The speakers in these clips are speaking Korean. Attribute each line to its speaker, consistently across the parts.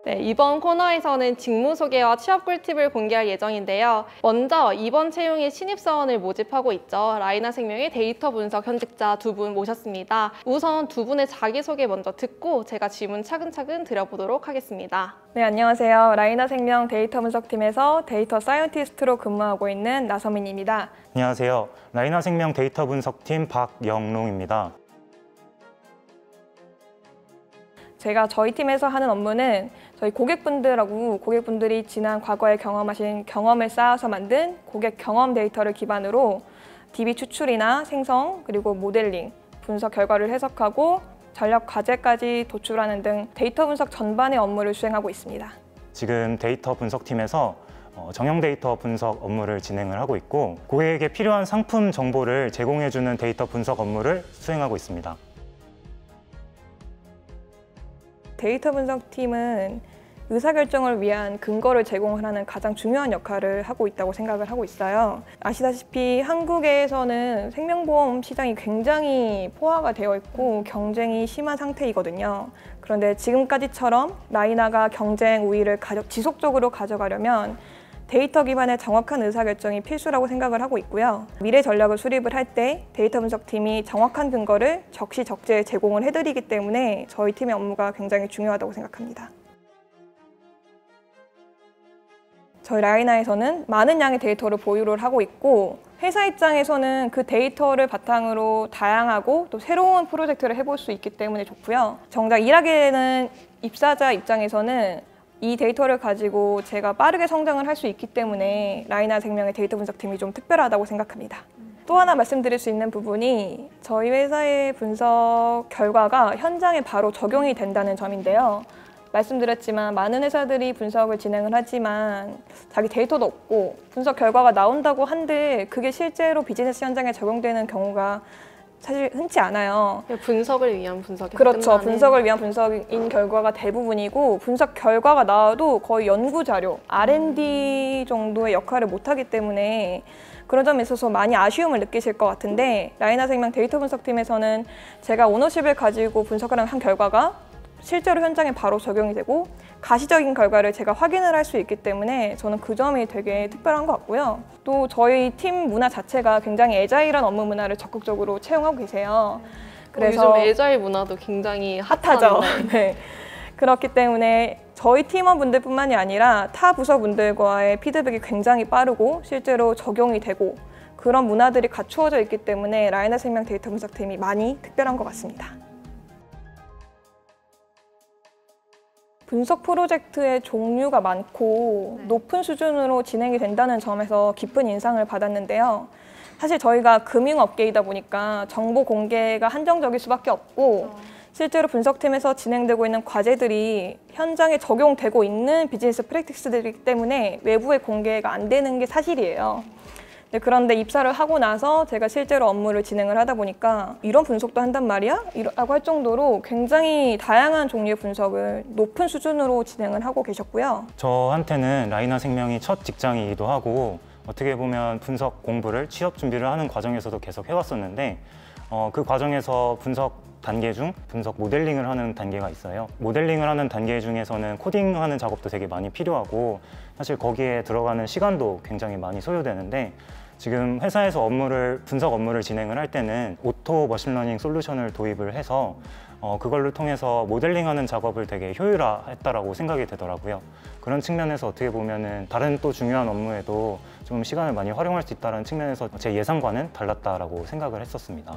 Speaker 1: 네, 이번 코너에서는 직무 소개와 취업 꿀팁을 공개할 예정인데요. 먼저 이번 채용에 신입사원을 모집하고 있죠. 라이나생명의 데이터 분석 현직자 두 분 모셨습니다. 우선 두 분의 자기소개 먼저 듣고 제가 질문 차근차근 드려보도록 하겠습니다.
Speaker 2: 네, 안녕하세요. 라이나생명 데이터 분석팀에서 데이터 사이언티스트로 근무하고 있는 나서민입니다.
Speaker 3: 안녕하세요. 라이나생명 데이터 분석팀 박영롱입니다.
Speaker 2: 제가 저희 팀에서 하는 업무는 저희 고객분들이 지난 과거에 경험하신 경험을 쌓아서 만든 고객 경험 데이터를 기반으로 DB 추출이나 생성, 그리고 모델링, 분석 결과를 해석하고 전략 과제까지 도출하는 등 데이터 분석 전반의 업무를 수행하고 있습니다.
Speaker 3: 지금 데이터 분석팀에서 정형 데이터 분석 업무를 진행을 하고 있고 고객에게 필요한 상품 정보를 제공해주는 데이터 분석 업무를 수행하고 있습니다.
Speaker 2: 데이터 분석팀은 의사결정을 위한 근거를 제공하는 가장 중요한 역할을 하고 있다고 생각을 하고 있어요. 아시다시피 한국에서는 생명보험 시장이 굉장히 포화가 되어 있고 경쟁이 심한 상태이거든요. 그런데 지금까지처럼 라이나가 경쟁 우위를 지속적으로 가져가려면 데이터 기반의 정확한 의사결정이 필수라고 생각을 하고 있고요. 미래 전략을 수립을 할 때 데이터 분석팀이 정확한 근거를 적시적재에 제공을 해드리기 때문에 저희 팀의 업무가 굉장히 중요하다고 생각합니다. 저희 라이나에서는 많은 양의 데이터를 보유를 하고 있고 회사 입장에서는 그 데이터를 바탕으로 다양하고 또 새로운 프로젝트를 해볼 수 있기 때문에 좋고요. 정작 일하게 되는 입사자 입장에서는 이 데이터를 가지고 제가 빠르게 성장을 할 수 있기 때문에 라이나생명의 데이터 분석팀이 좀 특별하다고 생각합니다. 또 하나 말씀드릴 수 있는 부분이 저희 회사의 분석 결과가 현장에 바로 적용이 된다는 점인데요. 말씀드렸지만 많은 회사들이 분석을 진행을 하지만 자기 데이터도 없고 분석 결과가 나온다고 한들 그게 실제로 비즈니스 현장에 적용되는 경우가 사실 흔치 않아요.
Speaker 1: 분석을 위한 분석이
Speaker 2: 그렇죠.
Speaker 1: 끝나는.
Speaker 2: 분석을 위한 분석인 결과가 대부분이고 분석 결과가 나와도 거의 연구 자료, R&D 정도의 역할을 못하기 때문에 그런 점에 있어서 많이 아쉬움을 느끼실 것 같은데 라이나생명 데이터 분석팀에서는 제가 오너십을 가지고 분석을 한 결과가 실제로 현장에 바로 적용이 되고 가시적인 결과를 제가 확인을 할 수 있기 때문에 저는 그 점이 되게 특별한 것 같고요. 또 저희 팀 문화 자체가 굉장히 애자일한 업무 문화를 적극적으로 채용하고 계세요.
Speaker 1: 그래서 요즘 애자일 문화도 굉장히
Speaker 2: 핫하죠. 네. 그렇기 때문에 저희 팀원분들뿐만이 아니라 타 부서분들과의 피드백이 굉장히 빠르고 실제로 적용이 되고 그런 문화들이 갖추어져 있기 때문에 라이나생명 데이터 분석팀이 많이 특별한 것 같습니다. 분석 프로젝트의 종류가 많고 높은 수준으로 진행이 된다는 점에서 깊은 인상을 받았는데요. 사실 저희가 금융업계이다 보니까 정보 공개가 한정적일 수밖에 없고 실제로 분석팀에서 진행되고 있는 과제들이 현장에 적용되고 있는 비즈니스 프랙티스들이기 때문에 외부에 공개가 안 되는 게 사실이에요. 그런데 입사를 하고 나서 제가 실제로 업무를 진행을 하다 보니까 이런 분석도 한단 말이야? 라고 할 정도로 굉장히 다양한 종류의 분석을 높은 수준으로 진행을 하고 계셨고요.
Speaker 3: 저한테는 라이나생명이 첫 직장이기도 하고 어떻게 보면 분석 공부를 취업 준비를 하는 과정에서도 계속 해왔었는데 그 과정에서 분석 단계 중 분석 모델링을 하는 단계가 있어요. 모델링을 하는 단계 중에서는 코딩하는 작업도 되게 많이 필요하고 사실 거기에 들어가는 시간도 굉장히 많이 소요되는데 지금 회사에서 분석 업무를 진행을 할 때는 오토 머신러닝 솔루션을 도입을 해서 그걸로 통해서 모델링하는 작업을 되게 효율화했다라고 생각이 되더라고요. 그런 측면에서 어떻게 보면은 다른 또 중요한 업무에도 좀 시간을 많이 활용할 수 있다는 측면에서 제 예상과는 달랐다라고 생각을 했었습니다.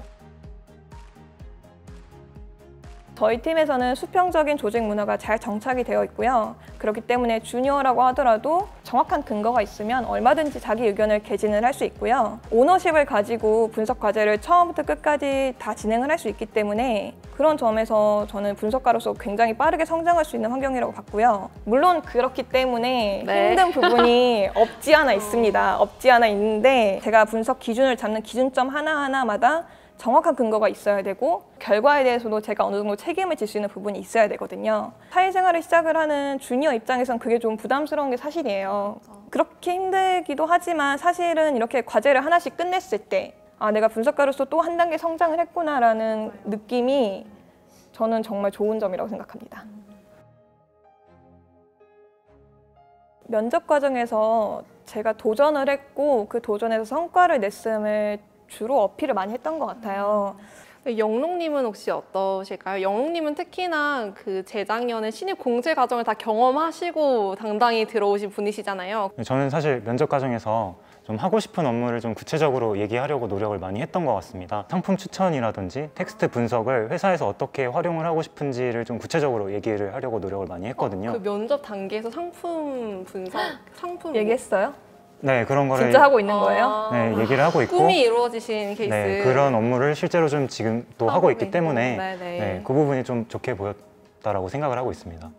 Speaker 2: 저희 팀에서는 수평적인 조직 문화가 잘 정착이 되어 있고요. 그렇기 때문에 주니어라고 하더라도 정확한 근거가 있으면 얼마든지 자기 의견을 개진을 할 수 있고요. 오너십을 가지고 분석 과제를 처음부터 끝까지 다 진행을 할 수 있기 때문에 그런 점에서 저는 분석가로서 굉장히 빠르게 성장할 수 있는 환경이라고 봤고요. 물론 그렇기 때문에 힘든 부분이 없지 않아 있습니다. 없지 않아 있는데 제가 분석 기준을 잡는 기준점 하나하나마다 정확한 근거가 있어야 되고 결과에 대해서도 제가 어느 정도 책임을 질 수 있는 부분이 있어야 되거든요. 사회생활을 시작을 하는 주니어 입장에선 그게 좀 부담스러운 게 사실이에요. 그렇게 힘들기도 하지만 사실은 이렇게 과제를 하나씩 끝냈을 때 내가 분석가로서 또 한 단계 성장을 했구나라는 느낌이 저는 정말 좋은 점이라고 생각합니다. 면접 과정에서 제가 도전을 했고 그 도전에서 성과를 냈음을 주로 어필을 많이 했던 것 같아요.
Speaker 1: 영롱님은 혹시 어떠실까요? 영롱님은 특히나 그 재작년에 신입 공채 과정을 다 경험하시고 당당히 들어오신 분이시잖아요.
Speaker 3: 저는 사실 면접 과정에서 좀 하고 싶은 업무를 좀 구체적으로 얘기하려고 노력을 많이 했던 것 같습니다. 상품 추천이라든지 텍스트 분석을 회사에서 어떻게 활용을 하고 싶은지를 좀 구체적으로 얘기를 하려고 노력을 많이 했거든요.
Speaker 1: 그 면접 단계에서 상품 분석, 상품
Speaker 2: 얘기했어요?
Speaker 3: 네, 그런 거를
Speaker 2: 진짜 하고 있는 거예요?
Speaker 1: 아,
Speaker 3: 네, 얘기를 하고 있고
Speaker 1: 꿈이 이루어지신 케이스.
Speaker 3: 네, 그런 업무를 실제로 좀 지금 또 하고 있기
Speaker 1: 있고.
Speaker 3: 때문에
Speaker 1: 네네.
Speaker 3: 네, 그 부분이 좀 좋게 보였다라고 생각을 하고 있습니다.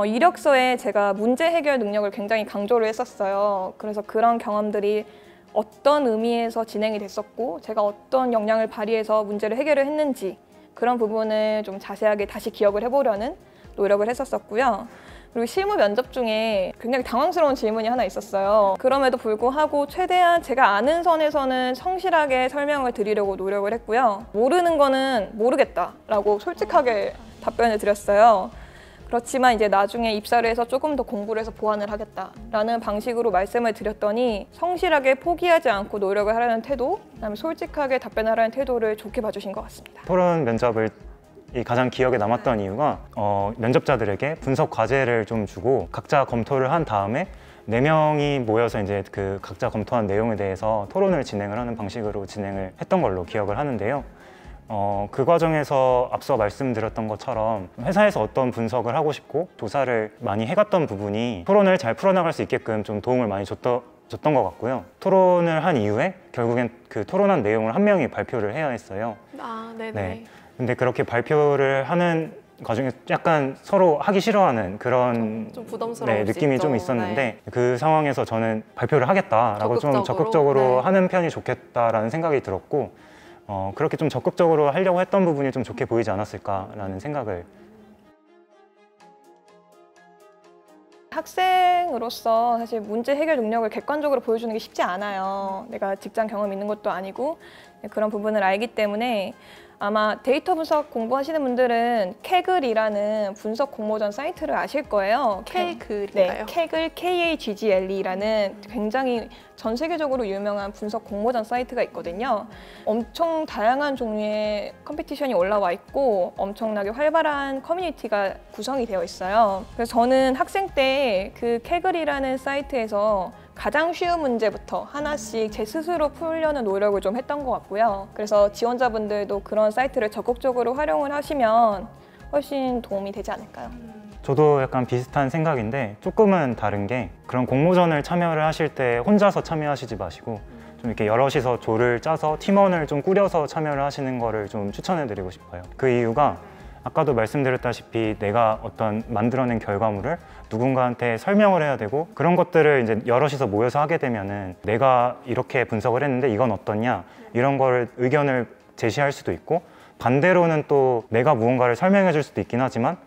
Speaker 2: 이력서에 제가 문제 해결 능력을 굉장히 강조를 했었어요. 그래서 그런 경험들이 어떤 의미에서 진행이 됐었고 제가 어떤 역량을 발휘해서 문제를 해결을 했는지 그런 부분을 좀 자세하게 다시 기억을 해보려는 노력을 했었고요. 그리고 실무 면접 중에 굉장히 당황스러운 질문이 하나 있었어요. 그럼에도 불구하고 최대한 제가 아는 선에서는 성실하게 설명을 드리려고 노력을 했고요. 모르는 거는 모르겠다라고 솔직하게 답변을 드렸어요. 그렇지만 이제 나중에 입사를 해서 조금 더 공부를 해서 보완을 하겠다라는 방식으로 말씀을 드렸더니 성실하게 포기하지 않고 노력을 하려는 태도, 그다음에 솔직하게 답변하려는 태도를 좋게 봐주신 것 같습니다.
Speaker 3: 토론 면접을 가장 기억에 남았던 이유가 면접자들에게 분석 과제를 좀 주고 각자 검토를 한 다음에 4명이 모여서 이제 그 각자 검토한 내용에 대해서 토론을 진행을 하는 방식으로 진행을 했던 걸로 기억을 하는데요. 그 과정에서 앞서 말씀드렸던 것처럼 회사에서 어떤 분석을 하고 싶고 조사를 많이 해갔던 부분이 토론을 잘 풀어나갈 수 있게끔 좀 도움을 많이 줬던 것 같고요. 토론을 한 이후에 결국엔 그 토론한 내용을 한 명이 발표를 해야 했어요.
Speaker 1: 아, 네네.
Speaker 3: 네. 근데 그렇게 발표를 하는 과정에 약간 서로 하기 싫어하는 그런
Speaker 1: 좀 부담스러울
Speaker 3: 네,
Speaker 1: 수
Speaker 3: 느낌이
Speaker 1: 있죠.
Speaker 3: 좀 있었는데
Speaker 1: 네.
Speaker 3: 그 상황에서 저는 발표를 하겠다라고 좀 적극적으로
Speaker 1: 네.
Speaker 3: 하는 편이 좋겠다라는 생각이 들었고 그렇게 좀 적극적으로 하려고 했던 부분이 좀 좋게 보이지 않았을까라는 생각을
Speaker 2: 학생으로서 사실 문제 해결 능력을 객관적으로 보여주는 게 쉽지 않아요. 내가 직장 경험이 있는 것도 아니고 그런 부분을 알기 때문에 아마 데이터 분석 공부하시는 분들은 케글이라는 분석 공모전 사이트를 아실 거예요.
Speaker 1: 케글인가요?
Speaker 2: 네, 케글 KAGGLE라는 굉장히 전 세계적으로 유명한 분석 공모전 사이트가 있거든요. 엄청 다양한 종류의 컴피티션이 올라와 있고 엄청나게 활발한 커뮤니티가 구성이 되어 있어요. 그래서 저는 학생 때 그 케글이라는 사이트에서 가장 쉬운 문제부터 하나씩 제 스스로 풀려는 노력을 좀 했던 것 같고요. 그래서 지원자분들도 그런 사이트를 적극적으로 활용을 하시면 훨씬 도움이 되지 않을까요?
Speaker 3: 저도 약간 비슷한 생각인데 조금은 다른 게 그런 공모전을 참여를 하실 때 혼자서 참여하시지 마시고 좀 이렇게 여럿이서 조를 짜서 팀원을 좀 꾸려서 참여를 하시는 거를 좀 추천해 드리고 싶어요. 그 이유가 아까도 말씀드렸다시피 내가 어떤 만들어낸 결과물을 누군가한테 설명을 해야 되고 그런 것들을 이제 여럿이서 모여서 하게 되면은 내가 이렇게 분석을 했는데 이건 어떻냐 이런 거를 의견을 제시할 수도 있고 반대로는 또 내가 무언가를 설명해 줄 수도 있긴 하지만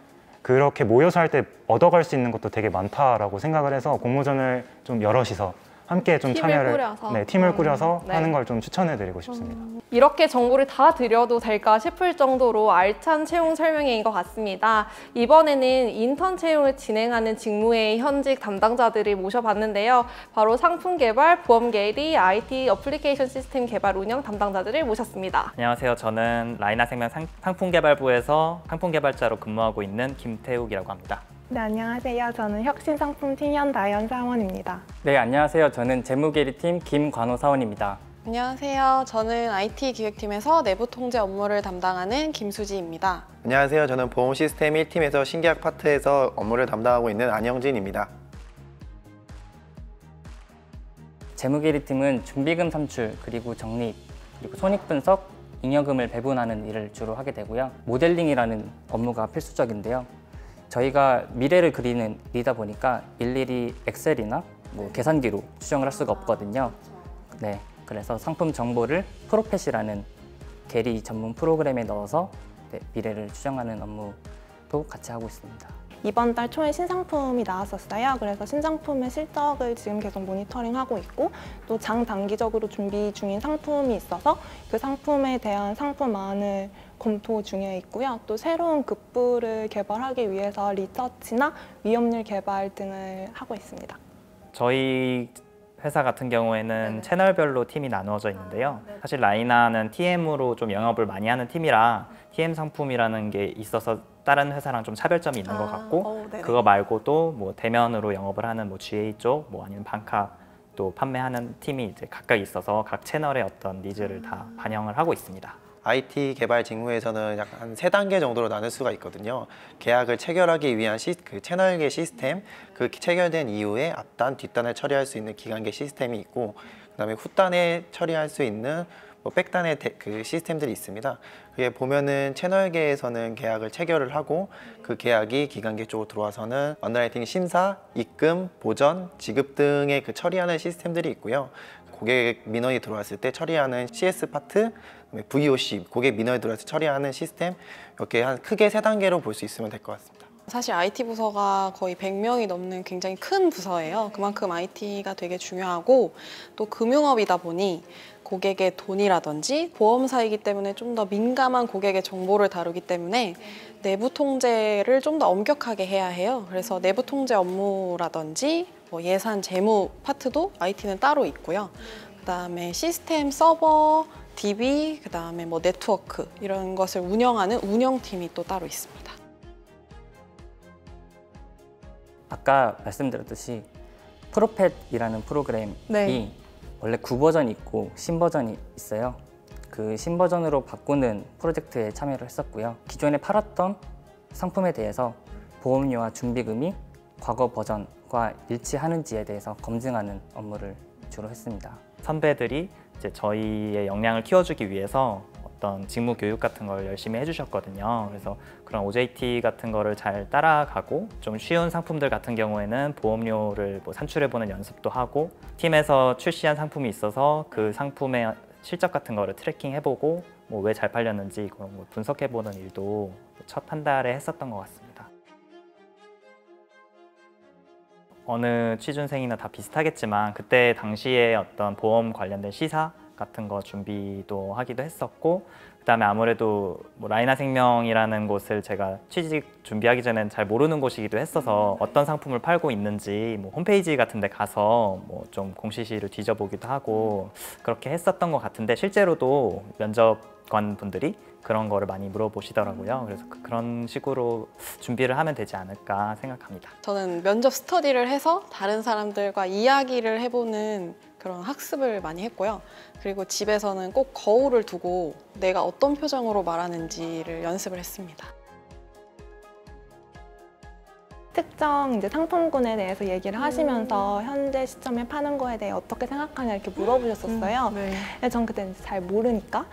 Speaker 3: 그렇게 모여서 할 때 얻어갈 수 있는 것도 되게 많다라고 생각을 해서 공모전을 좀 여럿이서 함께 좀 팀을 꾸려서
Speaker 1: 네.
Speaker 3: 하는 걸 좀 추천해 드리고 싶습니다.
Speaker 1: 이렇게 정보를 다 드려도 될까 싶을 정도로 알찬 채용 설명회인 것 같습니다. 이번에는 인턴 채용을 진행하는 직무의 현직 담당자들을 모셔봤는데요. 바로 상품 개발, 보험 계리, IT 어플리케이션 시스템 개발 운영 담당자들을 모셨습니다.
Speaker 4: 안녕하세요. 저는 라이나생명 상품개발부에서 상품개발자로 근무하고 있는 김태욱이라고 합니다.
Speaker 5: 네, 안녕하세요. 저는 혁신상품 팀 현다연 사원입니다.
Speaker 6: 네, 안녕하세요. 저는 재무계리팀 김관호 사원입니다.
Speaker 7: 안녕하세요. 저는 IT 기획팀에서 내부 통제 업무를 담당하는 김수지입니다.
Speaker 8: 안녕하세요. 저는 보험 시스템 1팀에서 신계약 파트에서 업무를 담당하고 있는 안영진입니다.
Speaker 6: 재무계리팀은 준비금 산출, 그리고 적립, 그리고 손익분석, 잉여금을 배분하는 일을 주로 하게 되고요. 모델링이라는 업무가 필수적인데요. 저희가 미래를 그리는 일이다 보니까 일일이 엑셀이나 계산기로 추정을 할 수가 없거든요. 네, 그래서 상품 정보를 프로펫이라는 계리 전문 프로그램에 넣어서 미래를 추정하는 업무도 같이 하고 있습니다.
Speaker 5: 이번 달 초에 신상품이 나왔었어요. 그래서 신상품의 실적을 지금 계속 모니터링하고 있고 또 장단기적으로 준비 중인 상품이 있어서 그 상품에 대한 상품안을 검토 중에 있고요. 또 새로운 급부를 개발하기 위해서 리서치나 위험률 개발 등을 하고 있습니다.
Speaker 4: 저희 회사 같은 경우에는 채널별로 팀이 나누어져 있는데요. 사실 라이나는 TM으로 좀 영업을 많이 하는 팀이라 TM 상품이라는 게 있어서 다른 회사랑 좀 차별점이 있는 것 같고 그거 말고도 뭐 대면으로 영업을 하는 뭐 GA 쪽, 뭐 아니면 반카 또 판매하는 팀이 이제 각각 있어서 각 채널의 어떤 니즈를 다 반영을 하고 있습니다.
Speaker 8: IT 개발 직무에서는 약 한 3단계 정도로 나눌 수가 있거든요. 계약을 체결하기 위한 그 채널계 시스템, 그 체결된 이후에 앞단, 뒷단을 처리할 수 있는 기간계 시스템이 있고 그다음에 후단에 처리할 수 있는 뭐 백단의 그 시스템들이 있습니다. 그게 보면은 채널계에서는 계약을 체결을 하고 그 계약이 기간계 쪽으로 들어와서는 언더라이팅 심사, 입금, 보전, 지급 등의 그 처리하는 시스템들이 있고요. 고객 민원이 들어왔을 때 처리하는 CS 파트, VOC, 고객 민원이 들어와서 처리하는 시스템 이렇게 한 크게 3단계로 볼 수 있으면 될 것 같습니다.
Speaker 7: 사실 IT 부서가 거의 100명이 넘는 굉장히 큰 부서예요. 그만큼 IT가 되게 중요하고 또 금융업이다 보니 고객의 돈이라든지 보험사이기 때문에 좀 더 민감한 고객의 정보를 다루기 때문에 내부 통제를 좀 더 엄격하게 해야 해요. 그래서 내부 통제 업무라든지 뭐 예산, 재무 파트도 IT는 따로 있고요. 그다음에 시스템, 서버, DB, 그다음에 뭐 네트워크 이런 것을 운영하는 운영팀이 또 따로 있습니다.
Speaker 6: 아까 말씀드렸듯이 프로펫이라는 프로그램이
Speaker 1: 네.
Speaker 6: 원래 9버전이 있고 신버전이 있어요. 그 신버전으로 바꾸는 프로젝트에 참여를 했었고요. 기존에 팔았던 상품에 대해서 보험료와 준비금이 과거 버전과 일치하는지에 대해서 검증하는 업무를 주로 했습니다.
Speaker 4: 선배들이 이제 저희의 역량을 키워주기 위해서 어떤 직무 교육 같은 걸 열심히 해주셨거든요. 그래서 그런 OJT 같은 거를 잘 따라가고 좀 쉬운 상품들 같은 경우에는 보험료를 뭐 산출해보는 연습도 하고 팀에서 출시한 상품이 있어서 그 상품의 실적 같은 거를 트래킹해보고 뭐 왜 잘 팔렸는지 그런 거 분석해보는 일도 첫 한 달에 했었던 것 같습니다. 어느 취준생이나 다 비슷하겠지만 그때 당시에 어떤 보험 관련된 시사 같은 거 준비도 하기도 했었고 그다음에 아무래도 뭐 라이나 생명이라는 곳을 제가 취직 준비하기 전엔 잘 모르는 곳이기도 했어서 어떤 상품을 팔고 있는지 뭐 홈페이지 같은 데 가서 뭐 좀 공시시를 뒤져보기도 하고 그렇게 했었던 것 같은데 실제로도 면접관 분들이 그런 거를 많이 물어보시더라고요. 그래서 그런 식으로 준비를 하면 되지 않을까 생각합니다.
Speaker 7: 저는 면접 스터디를 해서 다른 사람들과 이야기를 해보는 그런 학습을 많이 했고요. 그리고 집에서는 꼭 거울을 두고 내가 어떤 표정으로 말하는지를 연습을 했습니다.
Speaker 5: 특정 이제 상품군에 대해서 얘기를 하시면서 현재 시점에 파는 거에 대해 어떻게 생각하냐 이렇게 물어보셨었어요. 근데 전 그때 이제 잘 모르니까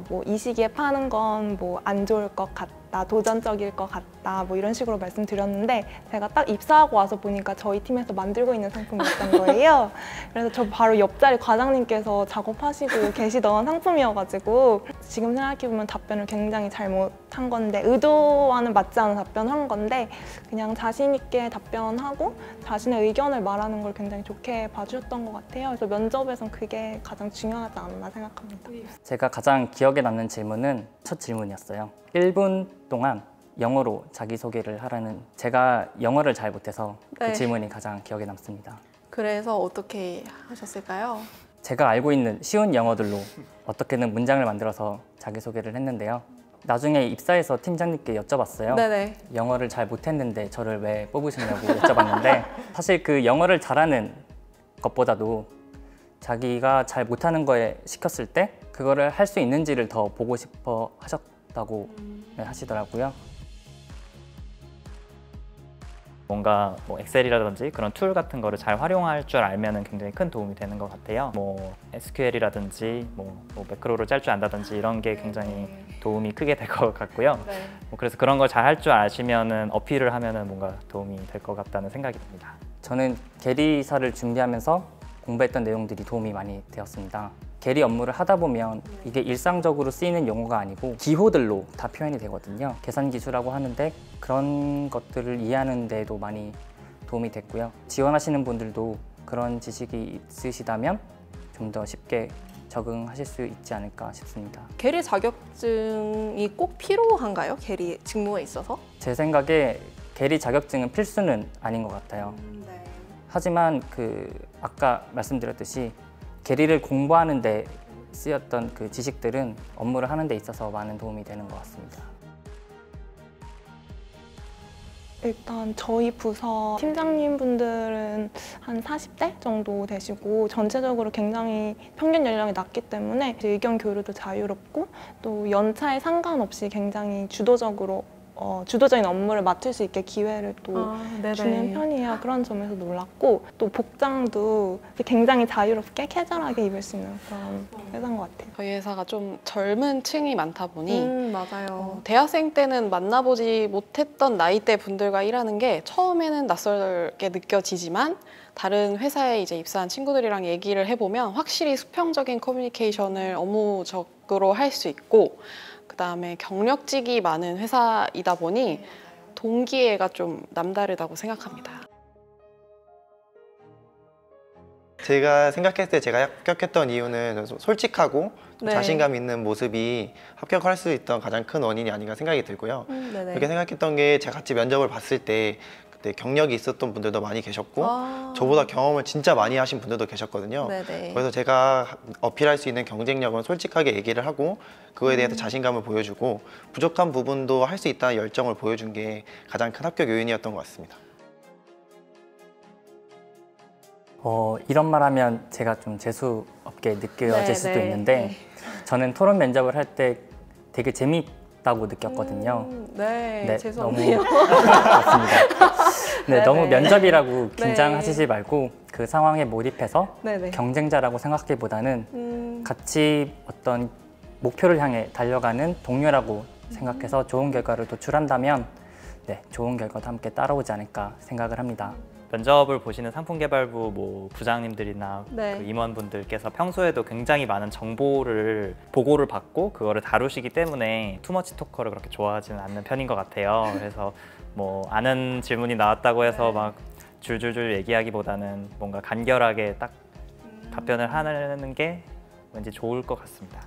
Speaker 5: 뭐 이 시기에 파는 건 뭐 안 좋을 것 같다, 도전적일 것 같다, 뭐 이런 식으로 말씀드렸는데 제가 딱 입사하고 와서 보니까 저희 팀에서 만들고 있는 상품이었던 거예요. 그래서 저 바로 옆자리 과장님께서 작업하시고 계시던 상품이어가지고 지금 생각해보면 답변을 굉장히 잘못한 건데 의도와는 맞지 않은 답변을 한 건데 그냥 자신 있게 답변하고 자신의 의견을 말하는 걸 굉장히 좋게 봐주셨던 것 같아요. 그래서 면접에선 그게 가장 중요하지 않나 생각합니다.
Speaker 6: 제가 가장 기억에 남는 질문은 첫 질문이었어요. 1분 동안 영어로 자기소개를 하라는 제가 영어를 잘 못해서 그 질문이 가장 기억에 남습니다.
Speaker 7: 그래서 어떻게 하셨을까요?
Speaker 6: 제가 알고 있는 쉬운 영어들로 어떻게든 문장을 만들어서 자기소개를 했는데요. 나중에 입사해서 팀장님께 여쭤봤어요.
Speaker 7: 네네.
Speaker 6: 영어를 잘 못했는데 저를 왜 뽑으셨냐고 여쭤봤는데 사실 그 영어를 잘하는 것보다도 자기가 잘 못하는 거에 시켰을 때 그거를 할 수 있는지를 더 보고 싶어 하셨다고 하시더라고요.
Speaker 4: 뭔가 뭐 엑셀이라든지 그런 툴 같은 거를 잘 활용할 줄 알면은 굉장히 큰 도움이 되는 것 같아요. 뭐 SQL이라든지 뭐 매크로를 짤 줄 안다든지 이런 게 굉장히 도움이 크게 될 것 같고요. 뭐 그래서 그런 걸 잘 할 줄 아시면은 어필을 하면은 뭔가 도움이 될 것 같다는 생각이 듭니다.
Speaker 6: 저는 계리사를 준비하면서 공부했던 내용들이 도움이 많이 되었습니다. 계리 업무를 하다 보면 이게 일상적으로 쓰이는 용어가 아니고 기호들로 다 표현이 되거든요. 계산기수라고 하는데 그런 것들을 이해하는 데도 많이 도움이 됐고요. 지원하시는 분들도 그런 지식이 있으시다면 좀 더 쉽게 적응하실 수 있지 않을까 싶습니다.
Speaker 1: 계리 자격증이 꼭 필요한가요? 계리 직무에 있어서?
Speaker 6: 제 생각에 계리 자격증은 필수는 아닌 것 같아요. 하지만 아까 말씀드렸듯이 계리를 공부하는 데 쓰였던 그 지식들은 업무를 하는 데 있어서 많은 도움이 되는 것 같습니다.
Speaker 5: 일단 저희 부서 팀장님 분들은 한 40대 정도 되시고 전체적으로 굉장히 평균 연령이 낮기 때문에 의견 교류도 자유롭고 또 연차에 상관없이 굉장히 주도적인 업무를 맡을 수 있게 기회를 또 주는 편이에요. 그런 점에서 놀랐고 또 복장도 굉장히 자유롭게 캐주얼하게 입을 수 있는 그런 회사인 것 같아요.
Speaker 7: 저희 회사가 좀 젊은 층이 많다 보니
Speaker 1: 맞아요.
Speaker 7: 대학생 때는 만나보지 못했던 나이대 분들과 일하는 게 처음에는 낯설게 느껴지지만 다른 회사에 이제 입사한 친구들이랑 얘기를 해보면 확실히 수평적인 커뮤니케이션을 업무적으로 할 수 있고 그다음에 경력직이 많은 회사이다 보니 동기애가 좀 남다르다고 생각합니다.
Speaker 8: 제가 생각했을 때 제가 합격했던 이유는 좀 솔직하고 좀 자신감 있는 모습이 합격할 수 있던 가장 큰 원인이 아닌가 생각이 들고요. 그렇게 생각했던 게 제가 같이 면접을 봤을 때 그때 경력이 있었던 분들도 많이 계셨고 저보다 경험을 진짜 많이 하신 분들도 계셨거든요. 그래서 제가 어필할 수 있는 경쟁력은 솔직하게 얘기를 하고 그거에 대해서 자신감을 보여주고 부족한 부분도 할 수 있다는 열정을 보여준 게 가장 큰 합격 요인이었던 것 같습니다.
Speaker 6: 이런 말하면 제가 좀 재수 없게 느껴질 수도 있는데 저는 토론 면접을 할 때 되게 재미있다고 느꼈거든요.
Speaker 1: 죄송해요.
Speaker 6: 맞습니다. 너무 면접이라고 긴장하시지 말고 그 상황에 몰입해서 경쟁자라고 생각하기보다는 같이 어떤 목표를 향해 달려가는 동료라고 생각해서 좋은 결과를 도출한다면 좋은 결과도 함께 따라오지 않을까 생각을 합니다.
Speaker 4: 면접을 보시는 상품개발부 부장님들이나 그 임원분들께서 평소에도 굉장히 많은 보고를 받고 그거를 다루시기 때문에 투머치 토커를 그렇게 좋아하지는 않는 편인 것 같아요. 그래서 아는 질문이 나왔다고 해서 막 줄줄줄 얘기하기보다는 뭔가 간결하게 딱 답변을 하는 게 왠지 좋을 것 같습니다.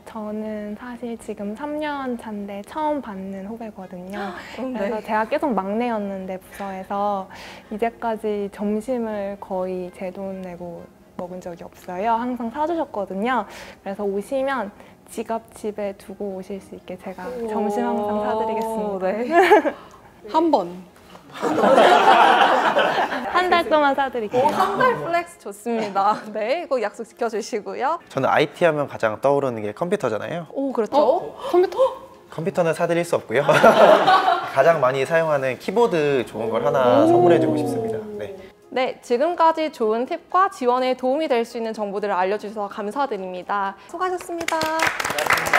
Speaker 5: 저는 사실 지금 3년 차인데 처음 받는 후배거든요. 그래서 제가 계속 막내였는데 부서에서 이제까지 점심을 거의 제 돈 내고 먹은 적이 없어요. 항상 사주셨거든요. 그래서 오시면 지갑 집에 두고 오실 수 있게 제가 점심 항상 사드리겠습니다.
Speaker 7: 한 번.
Speaker 5: 한 달 동안 사드릴게요.
Speaker 1: 한 달 플렉스 좋습니다. 꼭 약속 지켜주시고요.
Speaker 8: 저는 IT 하면 가장 떠오르는 게 컴퓨터잖아요.
Speaker 1: 그렇죠.
Speaker 8: 컴퓨터는 사드릴 수 없고요. 가장 많이 사용하는 키보드 좋은 걸 하나 선물해주고 싶습니다.
Speaker 1: 지금까지 좋은 팁과 지원에 도움이 될 수 있는 정보들을 알려주셔서 감사드립니다. 수고하셨습니다.
Speaker 4: 고맙습니다.